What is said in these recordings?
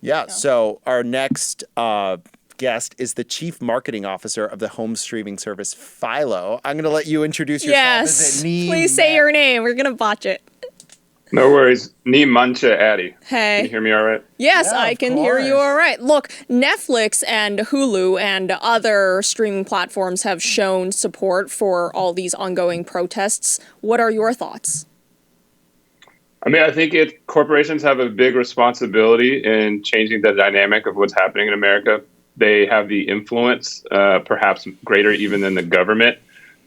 Yeah. So our next guest is the Chief Marketing Officer of the home streaming service Philo. I'm going to let you introduce yourself. Yes, please say your name. We're going to botch it. No worries. Nii Mantse Addy. Hey. Can you hear me all right? Yes, Yeah, I of can hear you course. all right. Look, Netflix and Hulu and other streaming platforms have shown support for all these ongoing protests. What are your thoughts? I mean, I think corporations have a big responsibility in changing the dynamic of what's happening in America. They have the influence, perhaps greater even than the government,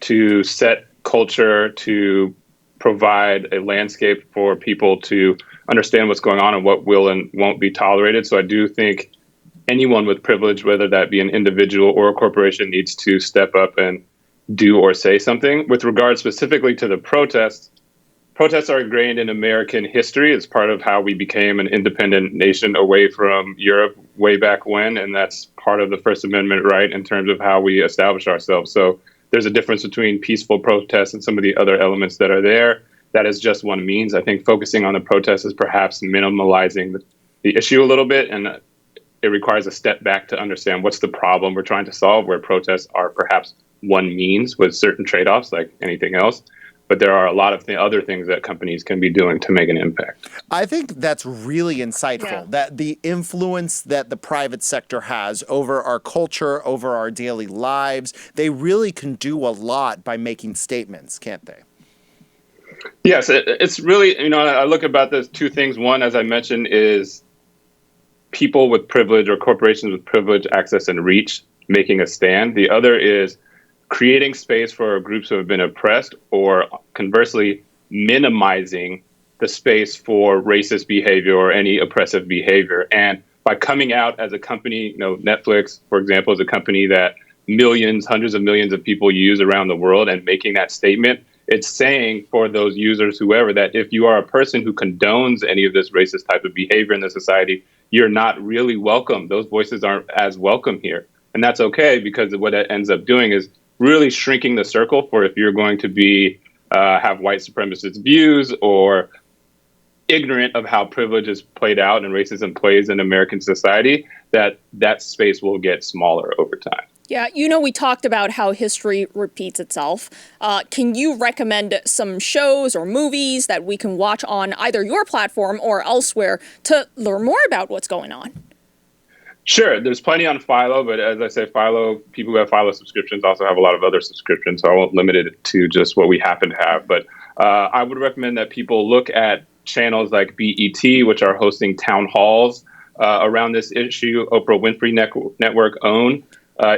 to set culture, to provide a landscape for people to understand what's going on and what will and won't be tolerated. So I do think anyone with privilege, whether that be an individual or a corporation, needs to step up and do or say something. With regard specifically to the protests, protests are ingrained in American history. It's part of how we became an independent nation away from Europe way back when, and that's part of the First Amendment right in terms of how we establish ourselves. So there's a difference between peaceful protests and some of the other elements that are there. That is just one means. I think focusing on the protests is perhaps minimalizing the issue a little bit, and it requires a step back to understand what's the problem we're trying to solve, where protests are perhaps one means with certain trade-offs like anything else. But there are a lot of other things that companies can be doing to make an impact. I think that's really insightful, that the influence that the private sector has over our culture, over our daily lives, they really can do a lot by making statements, can't they? Yes, it's really, I look about those two things. One, as I mentioned, is people with privilege or corporations with privilege, access, and reach making a stand. The other is creating space for groups who have been oppressed, or conversely, minimizing the space for racist behavior or any oppressive behavior. And by coming out as a company, Netflix, for example, is a company that millions, hundreds of millions of people use around the world, and making that statement, it's saying for those users, whoever, that if you are a person who condones any of this racist type of behavior in the society, you're not really welcome. Those voices aren't as welcome here. And that's okay, because what it ends up doing is really shrinking the circle for if you're going to be have white supremacist views or ignorant of how privilege is played out and racism plays in American society, that space will get smaller over time. Yeah, we talked about how history repeats itself. Can you recommend some shows or movies that we can watch on either your platform or elsewhere to learn more about what's going on? Sure. There's plenty on Philo, but as I say, people who have Philo subscriptions also have a lot of other subscriptions, so I won't limit it to just what we happen to have. But I would recommend that people look at channels like BET, which are hosting town halls around this issue. Oprah Winfrey Network OWN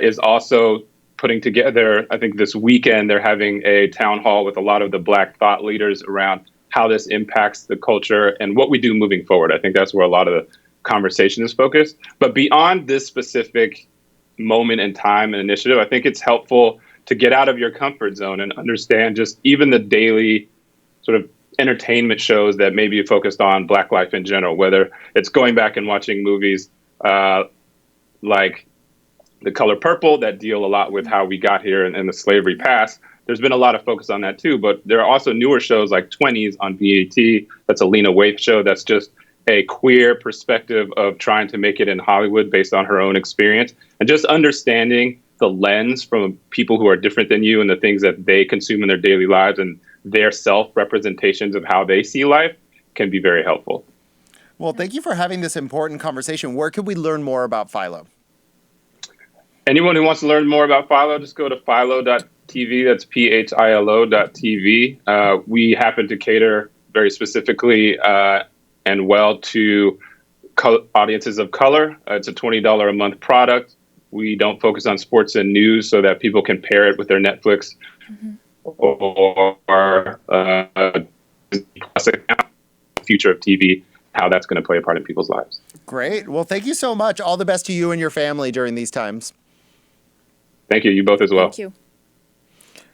is also putting together, I think this weekend, they're having a town hall with a lot of the Black thought leaders around how this impacts the culture and what we do moving forward. I think that's where a lot of the conversation is focused. But beyond this specific moment in time and initiative, I think it's helpful to get out of your comfort zone and understand just even the daily sort of entertainment shows that may be focused on Black life in general, whether it's going back and watching movies like The Color Purple that deal a lot with how we got here and the slavery past. There's been a lot of focus on that too, but there are also newer shows like 20s on BET. That's a Lena Waithe show that's just a queer perspective of trying to make it in Hollywood based on her own experience, and just understanding the lens from people who are different than you and the things that they consume in their daily lives and their self-representations of how they see life can be very helpful. Well, thank you for having this important conversation. Where could we learn more about Philo? Anyone who wants to learn more about Philo, just go to philo.tv. That's philo.tv. We happen to cater very specifically and well to audiences of color. It's a $20 a month product. We don't focus on sports and news so that people can pair it with their Netflix or future of TV, how that's going to play a part in people's lives. Great. Well, thank you so much. All the best to you and your family during these times. Thank you. You both as well. Thank you.